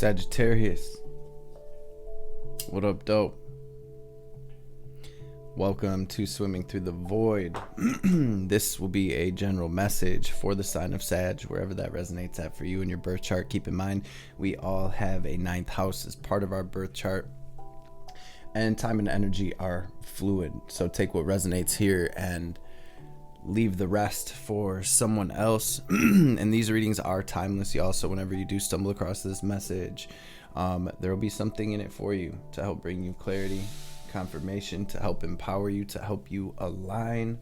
Sagittarius, what up, dope? Welcome to Swimming Through the Void. This will be a general message for the sign of Sag, wherever that resonates at for you in your birth chart. Keep in mind, we all have a ninth house as part of our birth chart, and time and energy are fluid. So take what resonates here and leave the rest for someone else. And these readings are timeless, y'all. So whenever you do stumble across this message, there will be something in it for you to help bring you clarity, confirmation, to help empower you, to help you align.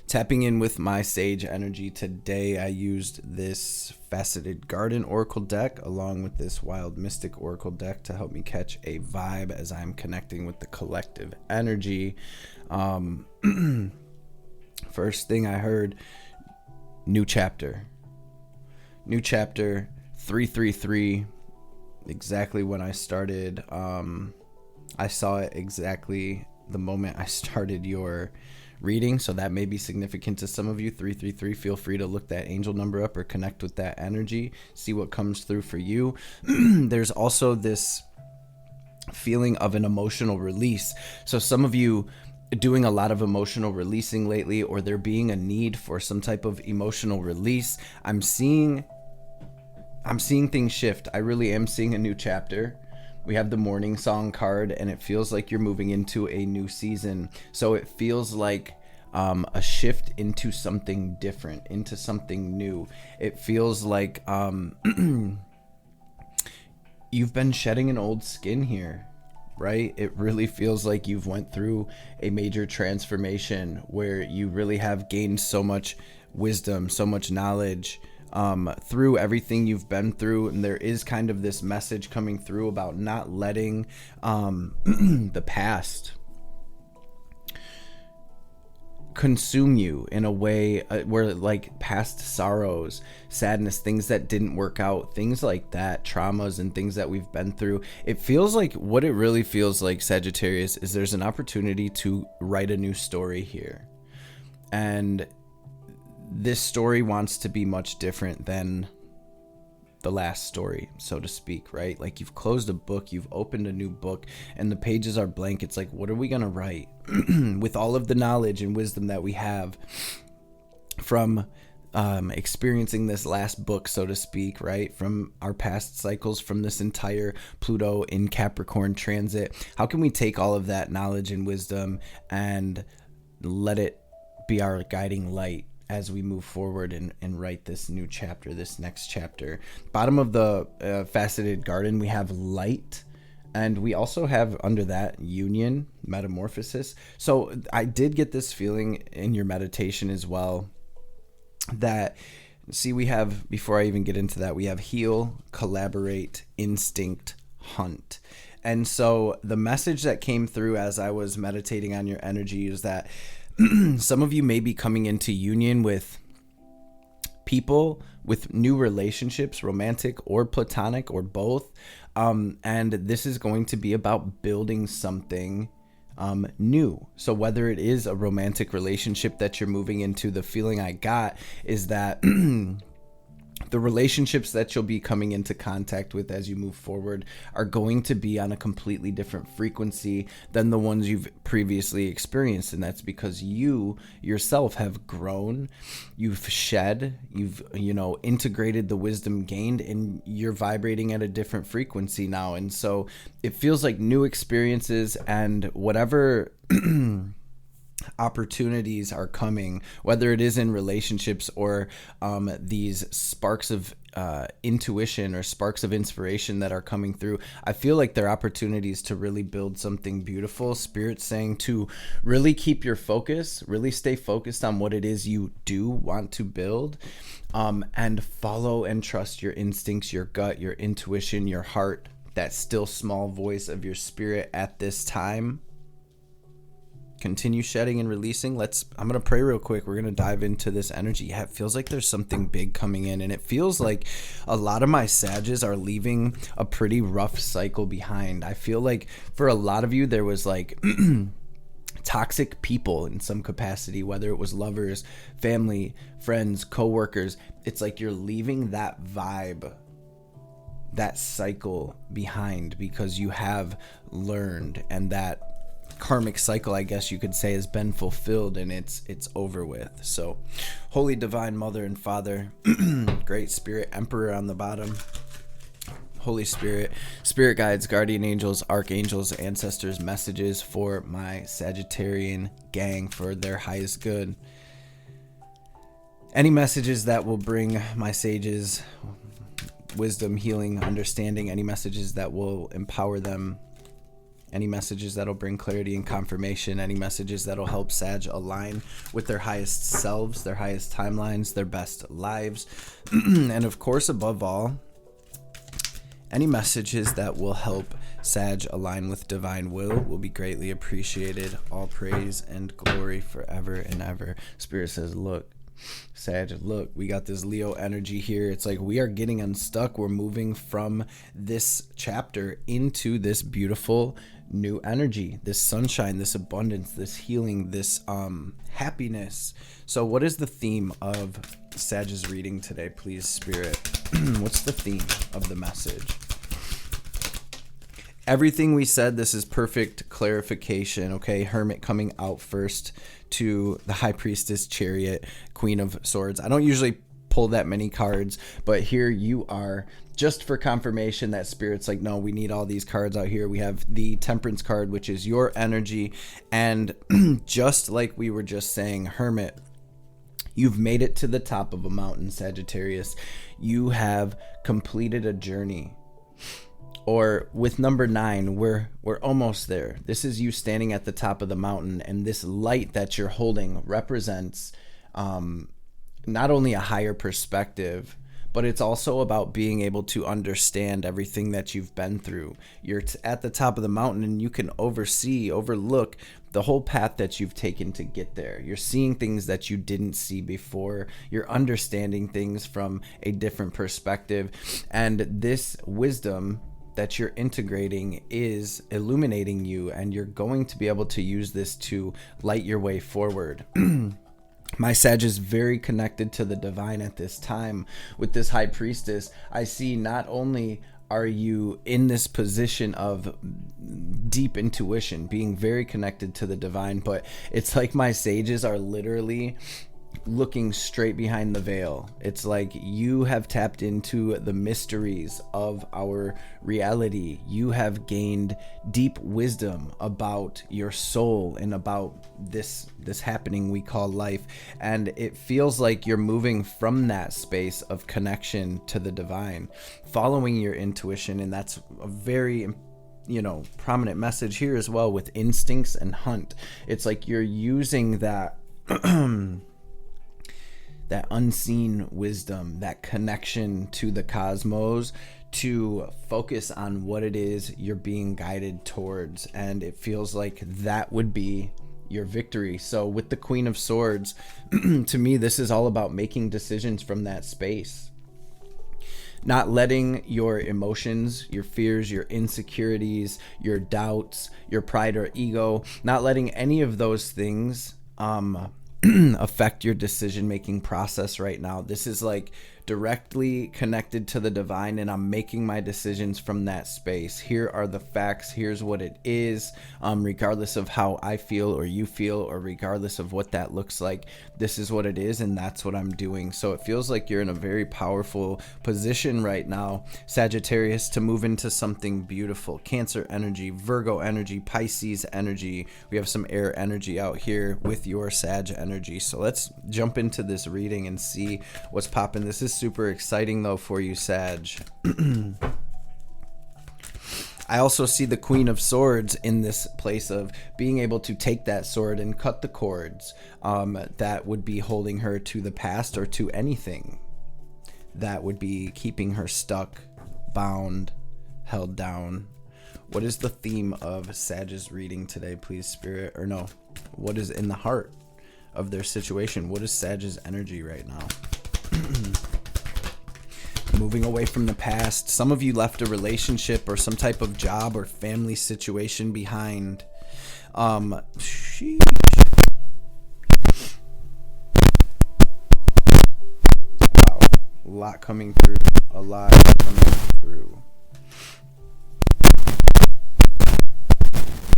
Tapping in with my sage energy today, I used this Faceted Garden Oracle deck along with this Wild Mystic Oracle deck to help me catch a vibe as I'm connecting with the collective energy. First thing I heard, new chapter 333. Exactly when I started, I saw it exactly the moment I started your reading, so that may be significant to some of you. 333, feel free to look that angel number up or connect with that energy, see what comes through for you. There's also this feeling of an emotional release, so some of you doing a lot of emotional releasing lately, or there being a need for some type of emotional release. I'm seeing things shift. I really am seeing a new chapter. We have the morning song card, and it feels like you're moving into a new season. So it feels like a shift into something different, into something new. It feels like you've been shedding an old skin here, right? It really feels like you've went through a major transformation where you really have gained so much wisdom, so much knowledge through everything you've been through. And there is kind of this message coming through about not letting the past consume you in a way where, like, past sorrows, sadness, things that didn't work out, things like that, traumas and things that we've been through. It feels like, what it really feels like, Sagittarius, is there's an opportunity to write a new story here. And this story wants to be much different than the last story, so to speak, right? Like, you've closed a book, you've opened a new book, and the pages are blank. It's like, what are we gonna write with all of the knowledge and wisdom that we have from experiencing this last book, so to speak, right? From our past cycles, from this entire Pluto in Capricorn transit. How can we take all of that knowledge and wisdom and let it be our guiding light as we move forward and write this new chapter, this next chapter? Bottom of the Faceted Garden, we have light, and we also have under that union, metamorphosis. So I did get this feeling in your meditation as well that, see, we have, before I even get into that, we have heal, collaborate, instinct, hunt. And so the message that came through as I was meditating on your energy is that some of you may be coming into union with people, with new relationships, romantic or platonic or both. And this is going to be about building something new. So whether it is a romantic relationship that you're moving into, the feeling I got is that the relationships that you'll be coming into contact with as you move forward are going to be on a completely different frequency than the ones you've previously experienced. And that's because you yourself have grown, you've shed, you've, integrated the wisdom gained, and you're vibrating at a different frequency now. And so it feels like new experiences and whatever opportunities are coming, whether it is in relationships or these sparks of intuition or sparks of inspiration that are coming through. I feel like they're opportunities to really build something beautiful. Spirit's saying to really keep your focus, really stay focused on what it is you do want to build, and follow and trust your instincts, your gut, your intuition, your heart, that still small voice of your spirit at this time. Continue shedding and releasing. I'm going to pray real quick. We're going to dive into this energy. Yeah, it feels like there's something big coming in, and it feels like a lot of my Sages are leaving a pretty rough cycle behind. I feel like for a lot of you, there was like toxic people in some capacity, whether it was lovers, family, friends, coworkers. It's like you're leaving that vibe, that cycle behind, because you have learned, and that karmic cycle, I guess you could say, has been fulfilled, and it's over with. So Holy Divine Mother and Father, Great Spirit Emperor on the bottom, Holy Spirit, Spirit Guides, Guardian Angels, Archangels, Ancestors, messages for my Sagittarian gang for their highest good. Any messages that will bring my sages wisdom, healing, understanding, any messages that will empower them, any messages that'll bring clarity and confirmation, any messages that'll help Sag align with their highest selves, their highest timelines, their best lives, and of course, above all, any messages that will help Sag align with divine will be greatly appreciated. All praise and glory forever and ever. Spirit says, look, Sag, look, we got this Leo energy here. It's like we are getting unstuck. We're moving from this chapter into this beautiful new energy, this sunshine, this abundance, this healing, this happiness. So what is the theme of Sag's reading today, please, Spirit? What's the theme of the message? Everything we said, this is perfect clarification, okay? Hermit coming out first to the High Priestess, Chariot, Queen of Swords. I don't usually pull that many cards, but here you are, just for confirmation that Spirit's like, no, we need all these cards out here. We have the Temperance card, which is your energy, and just like we were just saying, Hermit, you've made it to the top of a mountain, Sagittarius. You have completed a journey. Or with number 9, we're almost there. This is you standing at the top of the mountain, and this light that you're holding represents not only a higher perspective, but it's also about being able to understand everything that you've been through. You're at the top of the mountain, and you can overlook the whole path that you've taken to get there. You're seeing things that you didn't see before. You're understanding things from a different perspective. And this wisdom that you're integrating is illuminating you, and you're going to be able to use this to light your way forward. My Sag is very connected to the divine at this time. With this High Priestess, I see not only are you in this position of deep intuition, being very connected to the divine, but it's like my sages are literally looking straight behind the veil. It's like you have tapped into the mysteries of our reality. You have gained deep wisdom about your soul and about this happening we call life, and it feels like you're moving from that space of connection to the divine, following your intuition. And that's a very prominent message here as well with instincts and hunt. It's like you're using that that unseen wisdom, that connection to the cosmos, to focus on what it is you're being guided towards. And it feels like that would be your victory. So with the Queen of Swords, to me, this is all about making decisions from that space. Not letting your emotions, your fears, your insecurities, your doubts, your pride or ego, not letting any of those things affect your decision-making process right now. This is like directly connected to the divine, and I'm making my decisions from that space. Here are the facts. Here's what it is, regardless of how I feel or you feel, or regardless of what that looks like. This is what it is, and that's what I'm doing. So it feels like you're in a very powerful position right now, Sagittarius, to move into something beautiful. Cancer energy, Virgo energy, Pisces energy. We have some air energy out here with your Sag energy. So let's jump into this reading and see what's popping. This is super exciting though for you, Sag. I also see the Queen of Swords in this place of being able to take that sword and cut the cords that would be holding her to the past, or to anything that would be keeping her stuck, bound, held down. What is the theme of Sag's reading today, please, Spirit? Or no, what is in the heart of their situation? What is Sag's energy right now? Moving away from the past. Some of you left a relationship or some type of job or family situation behind. Sheesh. Wow. A lot coming through. A lot coming through.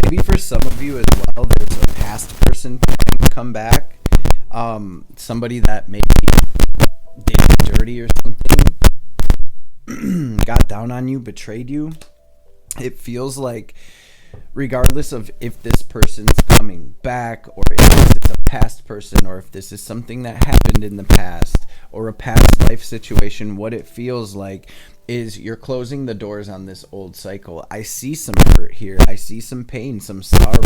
Maybe for some of you as well, there's a past person trying to come back. Somebody that maybe did you dirty or something, got down on you, betrayed you. It feels like, regardless of if this person's coming back, or if this is a past person, or if this is something that happened in the past, or a past life situation, what it feels like is you're closing the doors on this old cycle. I see some hurt here. I see some pain, some sorrow.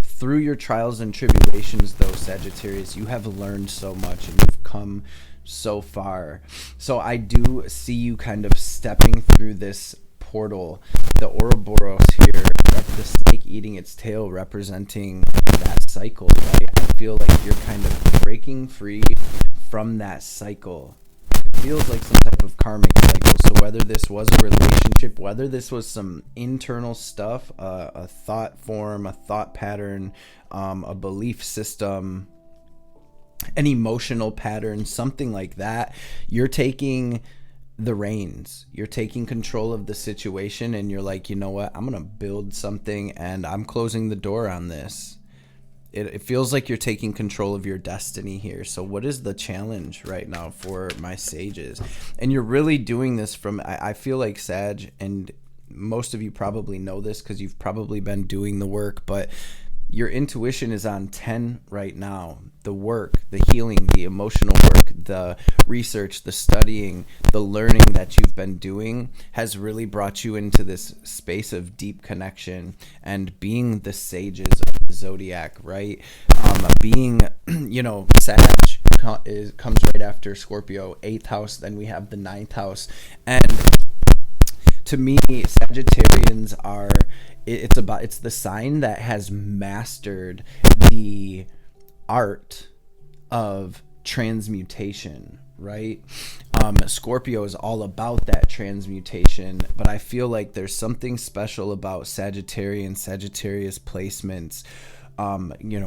Through your trials and tribulations, though, Sagittarius, you have learned so much and you've come so far. So I do see you kind of stepping through this portal. The Ouroboros here, the snake eating its tail, representing that cycle, right? I feel like you're kind of breaking free from that cycle. It feels like some type of karmic cycle. So whether this was a relationship, whether this was some internal stuff, a thought form, a thought pattern, a belief system, an emotional pattern, something like that, you're taking the reins. You're taking control of the situation, and you're like, you know what? I'm going to build something, and I'm closing the door on this. It feels like you're taking control of your destiny here. So what is the challenge right now for my sages? And you're really doing this from, I feel like, Sag, and most of you probably know this because you've probably been doing the work, but your intuition is on 10 right now. The work, the healing, the emotional work, the research, the studying, the learning that you've been doing has really brought you into this space of deep connection and being the sages of the zodiac, right? Being, Sag comes right after Scorpio, 8th house, then we have the 9th house. And to me, Sagittarians are, it's the sign that has mastered the art of transmutation, right? Scorpio is all about that transmutation, but I feel like there's something special about Sagittarius placements.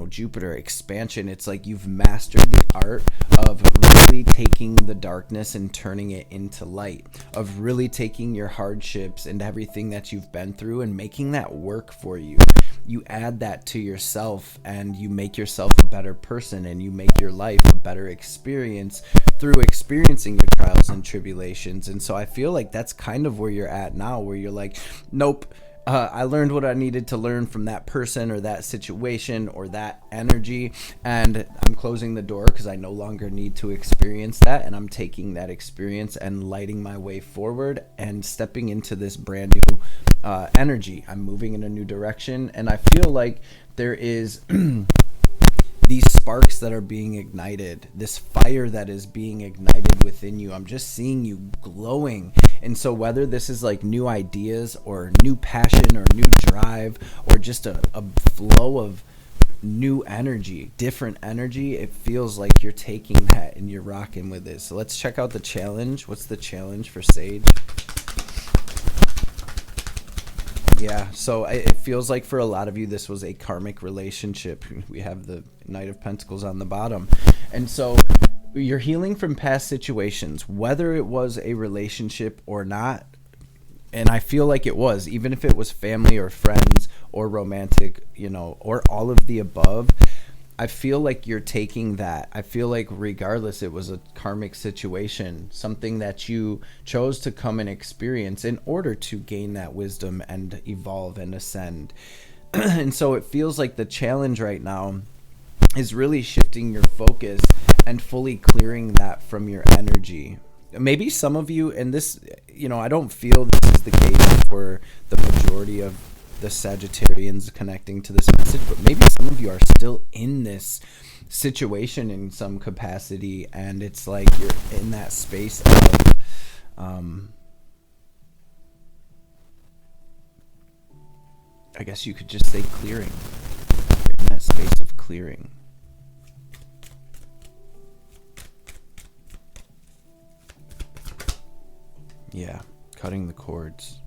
Jupiter expansion. It's like you've mastered the art of really taking the darkness and turning it into light, of really taking your hardships and everything that you've been through and making that work for you. You add that to yourself and you make yourself a better person, and you make your life a better experience through experiencing your trials and tribulations. And so I feel like that's kind of where you're at now, where you're like, nope, I learned what I needed to learn from that person or that situation or that energy, and I'm closing the door because I no longer need to experience that, and I'm taking that experience and lighting my way forward and stepping into this brand new energy. I'm moving in a new direction, and I feel like there is these sparks that are being ignited, this fire that is being ignited within you. I'm just seeing you glowing. And so whether this is like new ideas or new passion or new drive or just a flow of new energy, different energy, it feels like you're taking that and you're rocking with it. So let's check out the challenge. What's the challenge for Sage? Yeah, so it feels like for a lot of you, this was a karmic relationship. We have the Knight of Pentacles on the bottom. And so you're healing from past situations, whether it was a relationship or not. And I feel like it was, even if it was family or friends or romantic, or all of the above. I feel like you're taking that. I feel like regardless, it was a karmic situation, something that you chose to come and experience in order to gain that wisdom and evolve and ascend. And so it feels like the challenge right now is really shifting your focus and fully clearing that from your energy. Maybe some of you, and this, I don't feel this is the case for the majority of the Sagittarians connecting to this message, but maybe some of you are still in this situation in some capacity, and it's like you're in that space of I guess you could just say clearing. You're in that space of clearing. Yeah, cutting the cords.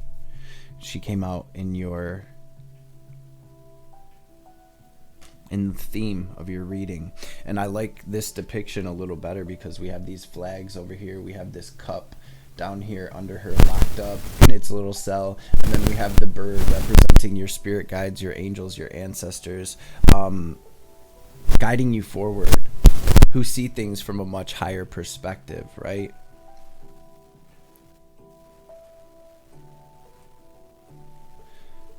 She came out in your in the theme of your reading. And I like this depiction a little better because we have these flags over here. We have this cup down here under her, locked up in its little cell, and then we have the bird representing your spirit guides, your angels, your ancestors, guiding you forward, who see things from a much higher perspective, right?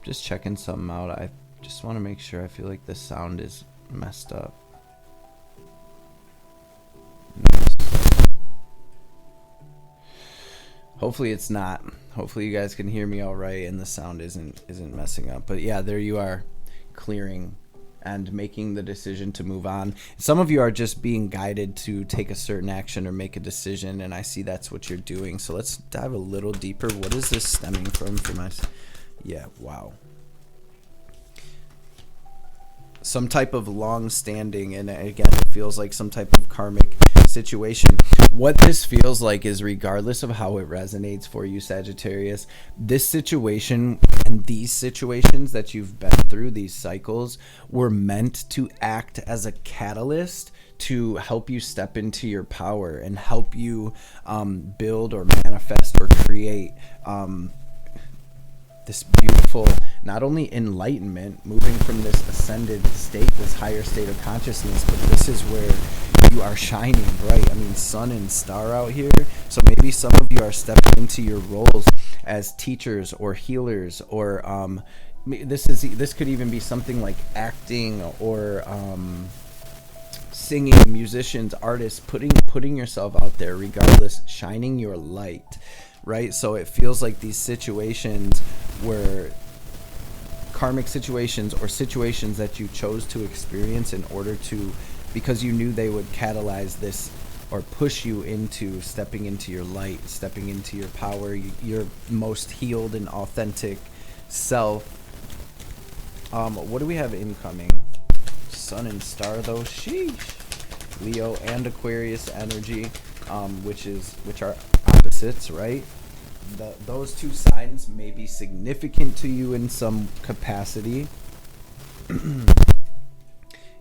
Just checking something out. I just want to make sure. I feel like the sound is messed up. Hopefully it's not. Hopefully you guys can hear me all right and the sound isn't messing up. But yeah, there you are, clearing and making the decision to move on. Some of you are just being guided to take a certain action or make a decision, and I see that's what you're doing. So let's dive a little deeper. What is this stemming from for my... Yeah, wow. Some type of long-standing, and again, it feels like some type of karmic situation. What this feels like is, regardless of how it resonates for you, Sagittarius, this situation and these situations that you've been through, these cycles, were meant to act as a catalyst to help you step into your power and help you build or manifest or create this beautiful, not only enlightenment, moving from this ascended state, this higher state of consciousness, but this is where you are shining bright. I mean, sun and star out here. So maybe some of you are stepping into your roles as teachers or healers, or this could even be something like acting or singing, musicians, artists, putting yourself out there, regardless, shining your light. Right? So it feels like these situations were karmic situations, or situations that you chose to experience in order to, because you knew they would catalyze this or push you into stepping into your light, stepping into your power, your most healed and authentic self. What do we have incoming? Sun and star though. Sheesh. Leo and Aquarius energy, which are opposites, right? Those two signs may be significant to you in some capacity.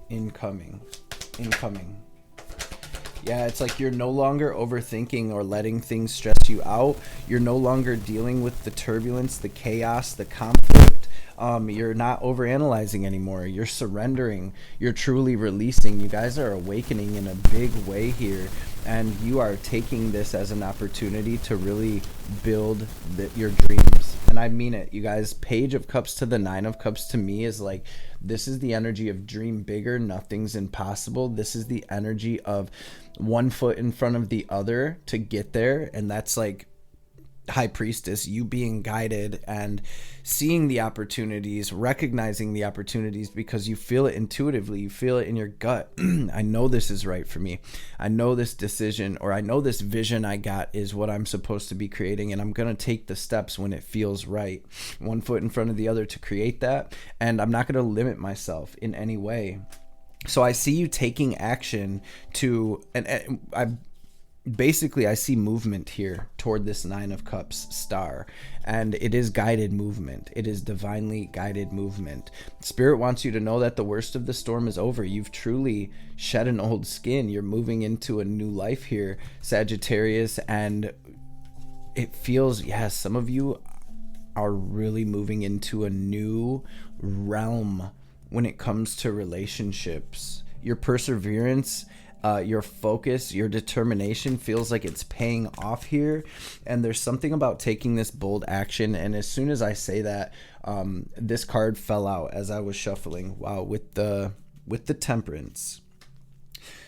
Incoming. Yeah, it's like you're no longer overthinking or letting things stress you out. You're no longer dealing with the turbulence, the chaos, the conflict. You're not overanalyzing anymore. You're surrendering. You're truly releasing. You guys are awakening in a big way here. And you are taking this as an opportunity to really build your dreams. And I mean it, you guys. Page of Cups to the Nine of Cups to me is like, this is the energy of dream bigger. Nothing's impossible. This is the energy of one foot in front of the other to get there. And that's like High Priestess, you being guided and seeing the opportunities, recognizing the opportunities because you feel it intuitively, you feel it in your gut. I know this is right for me. I know this decision, or I know this vision I got is what I'm supposed to be creating, and I'm going to take the steps when it feels right, one foot in front of the other to create that, and I'm not going to limit myself in any way. So I see you taking action to, and I see movement here toward this Nine of Cups star, and it is guided movement. It is divinely guided movement. Spirit wants you to know that the worst of the storm is over. You've truly shed an old skin. You're moving into a new life here, Sagittarius, and it feels, yes, some of you are really moving into a new realm when it comes to relationships. Your perseverance, your focus, your determination feels like it's paying off here, and there's something about taking this bold action. And as soon as I say that, this card fell out as I was shuffling. Wow, with the Temperance.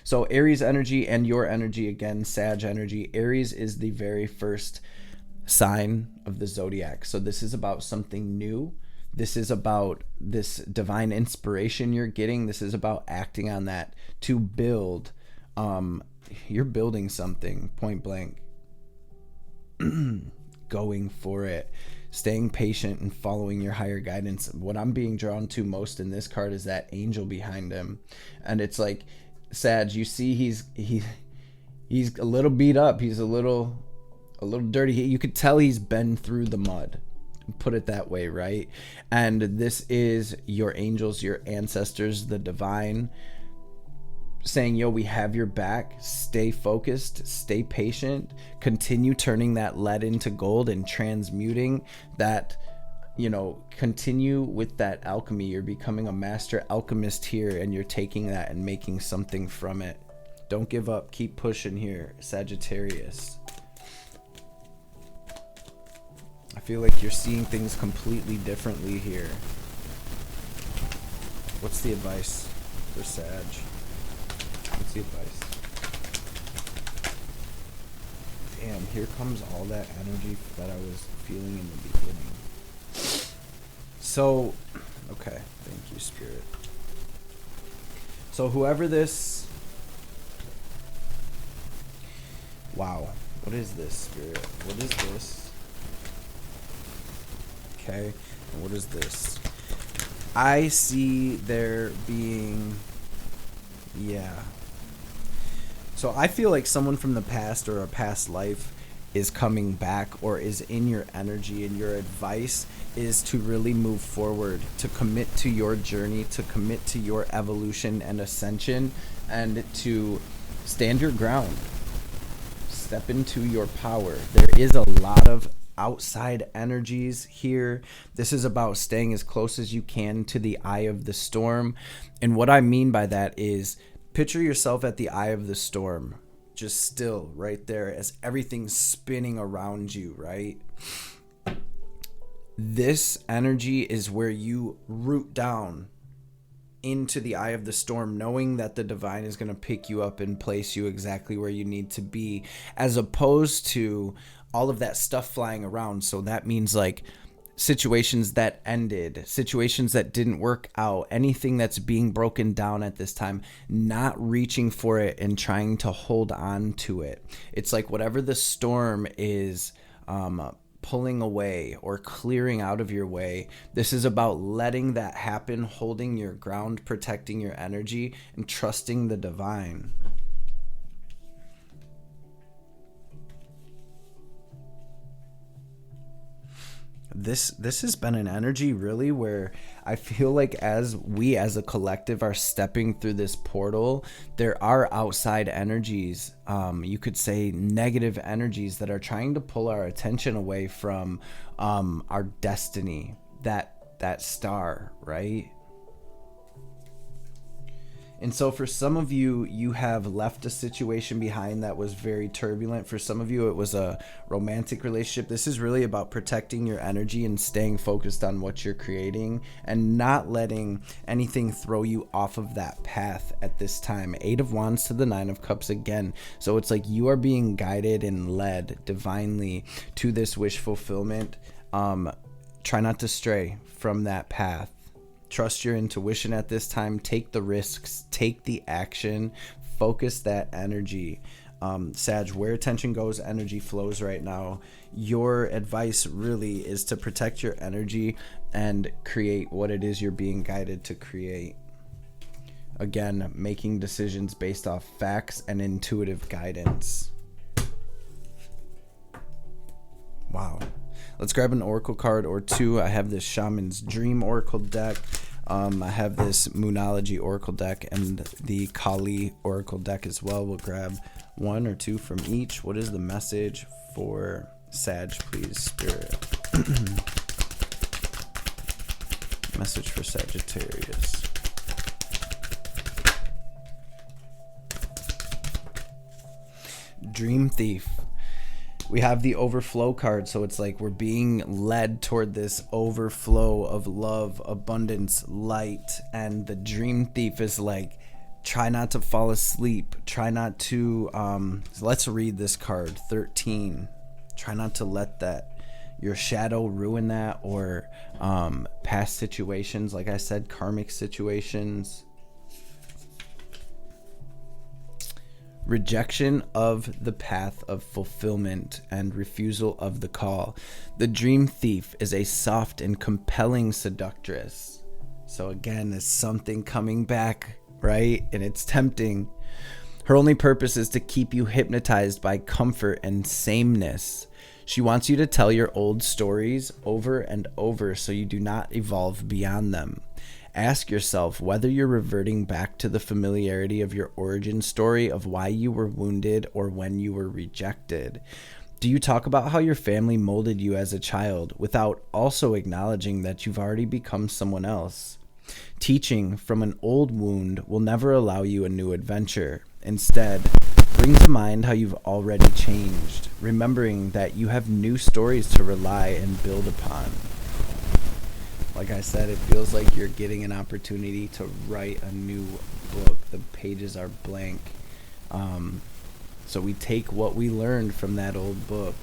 So Aries energy and your energy again, Sag energy. Aries is the very first sign of the zodiac, so this is about something new. This is about this divine inspiration you're getting. This is about acting on that to build. You're building something, point blank. Going for it. Staying patient and following your higher guidance. What I'm being drawn to most in this card is that angel behind him. And it's like, Sag, you see he's a little beat up. He's a little dirty. You could tell he's been through the mud. put it that way, right? And this is your angels, your ancestors, the divine, saying, yo, we have your back. Stay focused, stay patient, continue turning that lead into gold and transmuting that, continue with that alchemy. You're becoming a master alchemist here, and you're taking that and making something from it. Don't give up. Keep pushing here, Sagittarius. I feel like you're seeing things completely differently here. What's the advice for Sag? What's the advice? Damn, here comes all that energy that I was feeling in the beginning. So, okay, thank you, Spirit. So whoever this... Wow, what is this, Spirit? What is this? Okay, and what is this? I see there being... Yeah. So I feel like someone from the past or a past life is coming back or is in your energy, and your advice is to really move forward, to commit to your journey, to commit to your evolution and ascension, and to stand your ground. Step into your power. There is a lot of outside energies here. This is about staying as close as you can to the eye of the storm. And what I mean by that is, picture yourself at the eye of the storm, just still right there as everything's spinning around you, right? This energy is where you root down into the eye of the storm, knowing that the divine is going to pick you up and place you exactly where you need to be, as opposed to all of that stuff flying around. So that means like situations that ended, situations that didn't work out, anything that's being broken down at this time, not reaching for it and trying to hold on to it. It's like whatever the storm is pulling away or clearing out of your way, this is about letting that happen, holding your ground, protecting your energy, and trusting the divine. This has been an energy really where I feel like as we as a collective are stepping through this portal, there are outside energies, you could say negative energies, that are trying to pull our attention away from our destiny, that star, right? And so for some of you, you have left a situation behind that was very turbulent. For some of you, it was a romantic relationship. This is really about protecting your energy and staying focused on what you're creating and not letting anything throw you off of that path at this time. 8 of Wands to the 9 of Cups again. So it's like you are being guided and led divinely to this wish fulfillment. Try not to stray from that path. Trust your intuition at this time. Take the risks. Take the action. Focus that energy. Sag, where attention goes, energy flows right now. Your advice really is to protect your energy and create what it is you're being guided to create. Again, making decisions based off facts and intuitive guidance. Wow. Let's grab an oracle card or two. I have this Shaman's Dream Oracle deck. I have this Moonology Oracle deck and the Kali Oracle deck as well. We'll grab 1 or 2 from each. What is the message for Sag, please, Spirit? Message for Sagittarius. Dream Thief. We have the overflow card, so it's like we're being led toward this overflow of love, abundance, light, and the Dream Thief is like, try not to fall asleep, try not to let's read this card. 13. Try not to let that your shadow ruin that, or past situations, like I said, karmic situations. Rejection of the path of fulfillment and refusal of the call. The Dream Thief is a soft and compelling seductress. So again, it's something coming back, right? And it's tempting. Her only purpose is to keep you hypnotized by comfort and sameness. She wants you to tell your old stories over and over so you do not evolve beyond them. Ask yourself whether you're reverting back to the familiarity of your origin story of why you were wounded or when you were rejected. Do you talk about how your family molded you as a child without also acknowledging that you've already become someone else? Teaching from an old wound will never allow you a new adventure. Instead, bring to mind how you've already changed, remembering that you have new stories to rely and build upon. Like I said, it feels like you're getting an opportunity to write a new book. The pages are blank. So we take what we learned from that old book,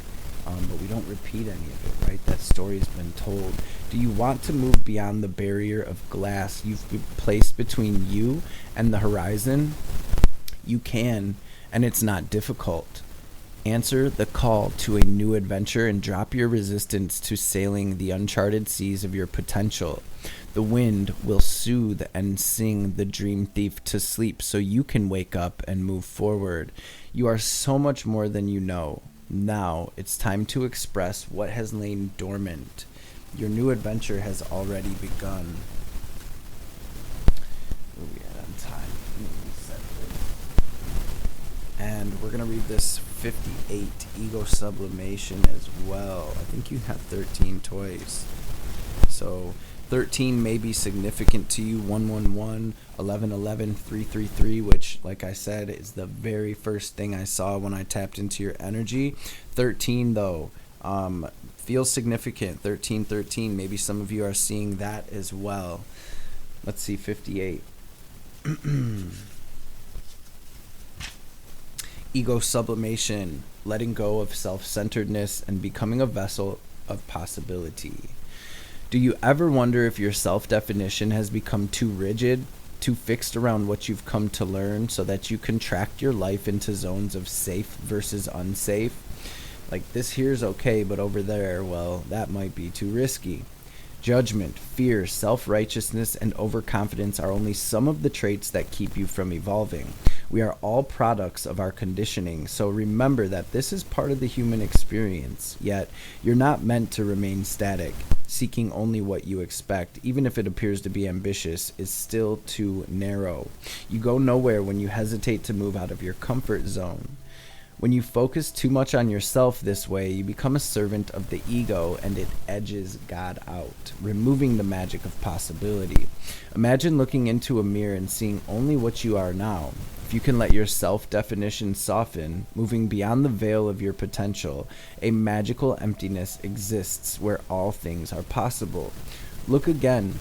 but we don't repeat any of it, right? That story's been told. Do you want to move beyond the barrier of glass you've placed between you and the horizon? You can, and it's not difficult. Answer the call to a new adventure and drop your resistance to sailing the uncharted seas of your potential. The wind will soothe and sing the dream thief to sleep so you can wake up and move forward. You are so much more than you know. Now it's time to express what has lain dormant. Your new adventure has already begun. Where are we at on time? And we're going to read this 58, Ego Sublimation as well. I think you have 13 toys. So 13 may be significant to you. 111, 1111, 333, which, like I said, is the very first thing I saw when I tapped into your energy. 13, though, feels significant. 1313, maybe some of you are seeing that as well. Let's see, 58. Ego sublimation, letting go of self-centeredness and becoming a vessel of possibility. Do you ever wonder if your self-definition has become too rigid, too fixed around what you've come to learn so that you contract your life into zones of safe versus unsafe? Like, this here's okay, but over there, well, that might be too risky. Judgment, fear, self-righteousness, and overconfidence are only some of the traits that keep you from evolving. We are all products of our conditioning, so remember that this is part of the human experience, yet you're not meant to remain static. Seeking only what you expect, even if it appears to be ambitious, is still too narrow. You go nowhere when you hesitate to move out of your comfort zone. When you focus too much on yourself this way, you become a servant of the ego and it edges God out, removing the magic of possibility. Imagine looking into a mirror and seeing only what you are now. If you can let your self-definition soften, moving beyond the veil of your potential, a magical emptiness exists where all things are possible. Look again.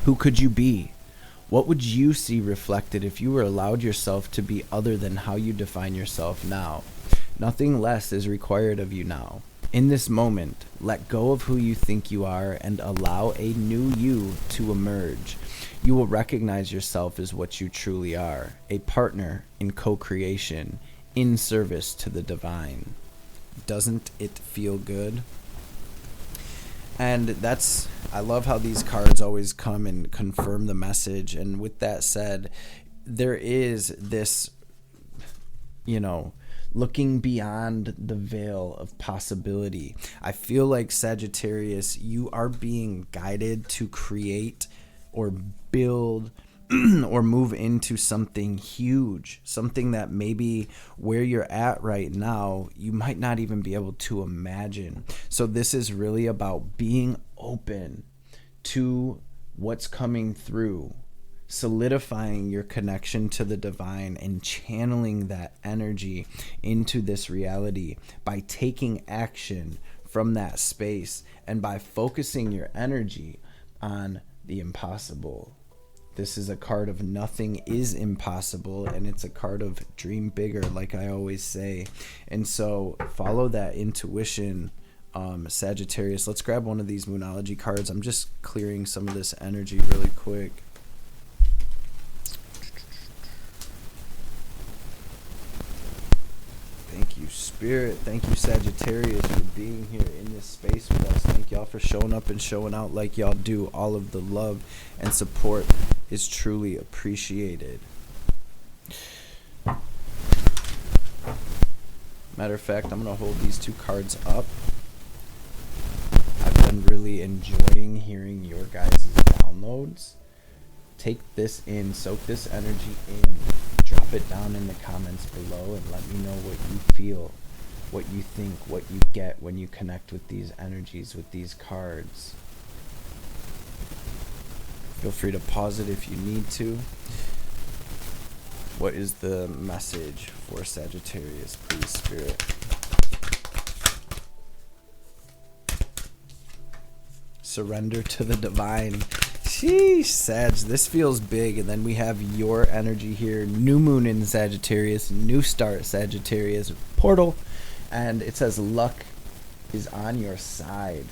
Who could you be? What would you see reflected if you were allowed yourself to be other than how you define yourself now? Nothing less is required of you now. In this moment, let go of who you think you are and allow a new you to emerge. You will recognize yourself as what you truly are, a partner in co-creation, in service to the divine. Doesn't it feel good? And I love how these cards always come and confirm the message. And with that said, there is this, looking beyond the veil of possibility. I feel like, Sagittarius, you are being guided to create or build or move into something huge, something that maybe where you're at right now, you might not even be able to imagine. So this is really about being open to what's coming through, solidifying your connection to the divine and channeling that energy into this reality by taking action from that space and by focusing your energy on the impossible. This is a card of nothing is impossible, and it's a card of dream bigger, like I always say. And so follow that intuition, Sagittarius. Let's grab one of these Moonology cards. I'm just clearing some of this energy really quick. Thank you, Spirit. Thank you, Sagittarius, for being here in this space with us. Thank y'all for showing up and showing out like y'all do. All of the love and support is truly appreciated. Matter of fact, I'm going to hold these 2 cards up. I've been really enjoying hearing your guys' downloads. Take this in, soak this energy in, drop it down in the comments below, and let me know what you feel, what you think, what you get when you connect with these energies, with these cards. Feel free to pause it if you need to. What is the message for Sagittarius, please, Spirit? Surrender to the divine. Sheesh, Sag, this feels big. And then we have your energy here. New moon in Sagittarius, new start Sagittarius, portal. And it says luck is on your side.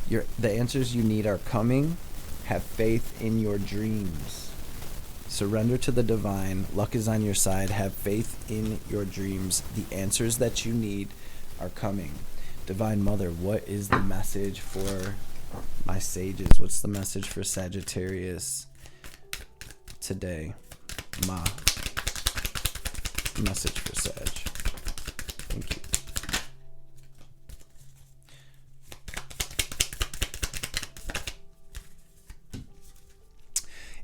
The answers you need are coming. Have faith in your dreams. Surrender to the divine. Luck is on your side. Have faith in your dreams. The answers that you need are coming. Divine Mother, what is the message for my sages? What's the message for Sagittarius today? Message for Sag. Thank you.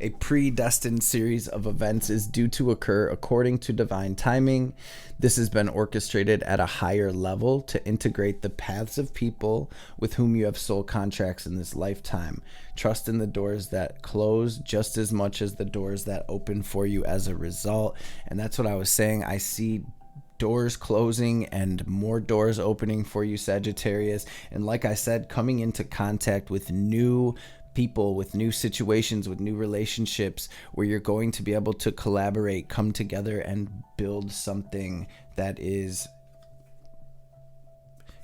A predestined series of events is due to occur according to divine timing. This has been orchestrated at a higher level to integrate the paths of people with whom you have soul contracts in this lifetime. Trust in the doors that close just as much as the doors that open for you as a result. And that's what I was saying. I see doors closing and more doors opening for you, Sagittarius. And like I said, coming into contact with new people, with new situations, with new relationships, where you're going to be able to collaborate, come together, and build something that is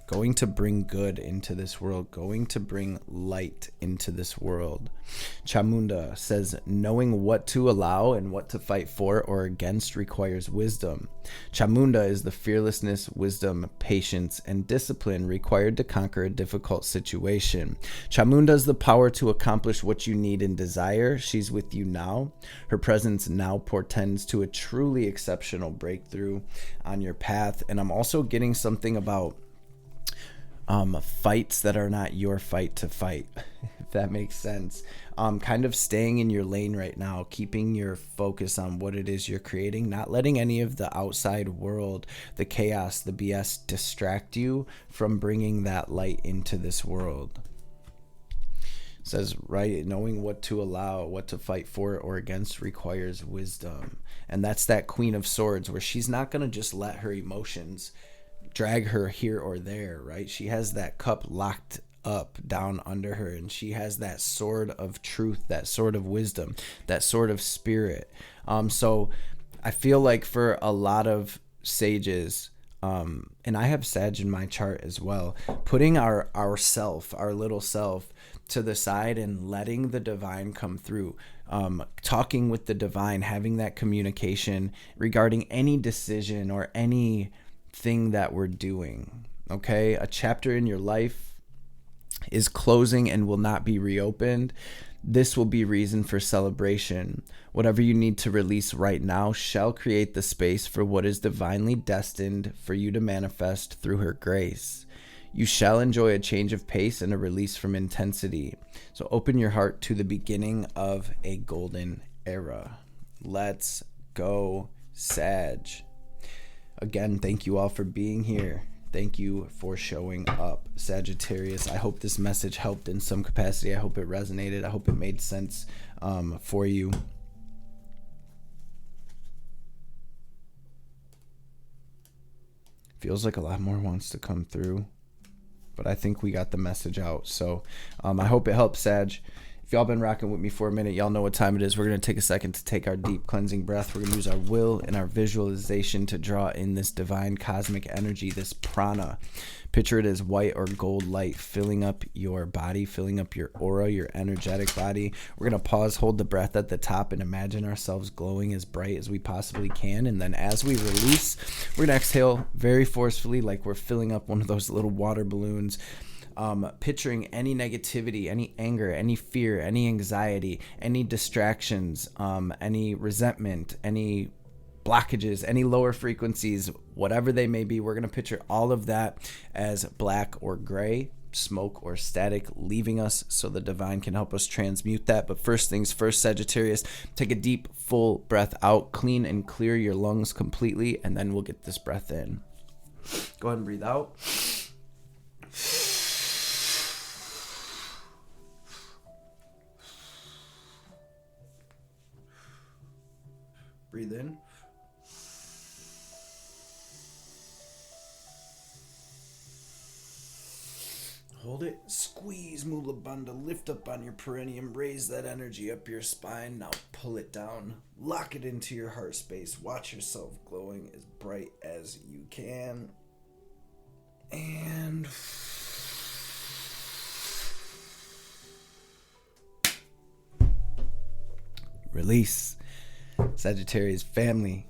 going to bring good into this world, going to bring light into this world. Chamunda says, knowing what to allow and what to fight for or against requires wisdom. Chamunda is the fearlessness, wisdom, patience, and discipline required to conquer a difficult situation. Chamunda is the power to accomplish what you need and desire. She's with you now. Her presence now portends to a truly exceptional breakthrough on your path. And I'm also getting something about fights that are not your fight to fight, if that makes sense. Kind of staying in your lane right now, keeping your focus on what it is you're creating, not letting any of the outside world, the chaos, the BS distract you from bringing that light into this world. It says, right, knowing what to allow, what to fight for or against requires wisdom. And that's that Queen of Swords, where she's not going to just let her emotions drag her here or there, right? She has that cup locked up down under her, and she has that sword of truth, that sword of wisdom, that sword of spirit. So I feel like for a lot of sages, and I have Sag in my chart as well, putting our little self to the side and letting the divine come through, talking with the divine, having that communication regarding any decision or any thing that we're doing. Okay, a chapter in your life is closing and will not be reopened. This will be reason for celebration. Whatever you need to release right now shall create the space for what is divinely destined for you to manifest through her grace. You shall enjoy a change of pace and a release from intensity. So open your heart to the beginning of a golden era. Let's go, Sag. Again, thank you all for being here. Thank you for showing up, Sagittarius. I hope this message helped in some capacity. I hope it resonated. I hope it made sense for you. Feels like a lot more wants to come through, but I think we got the message out. So I hope it helps, Sag. If y'all been rocking with me for a minute, y'all know what time it is. We're going to take a second to take our deep cleansing breath. We're going to use our will and our visualization to draw in this divine cosmic energy, this prana. Picture it as white or gold light filling up your body, filling up your aura, your energetic body. We're going to pause, hold the breath at the top, and imagine ourselves glowing as bright as we possibly can. And then as we release, we're going to exhale very forcefully, like we're filling up one of those little water balloons. Picturing any negativity, any anger, any fear, any anxiety, any distractions, any resentment, any blockages, any lower frequencies, whatever they may be. We're going to picture all of that as black or gray, smoke or static, leaving us so the divine can help us transmute that. But first things first, Sagittarius, take a deep, full breath out, clean and clear your lungs completely, and then we'll get this breath in. Go ahead and breathe out. Breathe in. Hold it. Squeeze Mula Bandha. Lift up on your perineum. Raise that energy up your spine. Now pull it down. Lock it into your heart space. Watch yourself glowing as bright as you can. And release. Sagittarius family,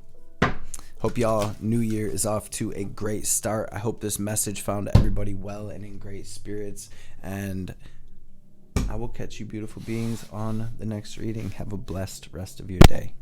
hope y'all new year is off to a great start. I hope this message found everybody well and in great spirits, and I will catch you beautiful beings on the next reading. Have a blessed rest of your day.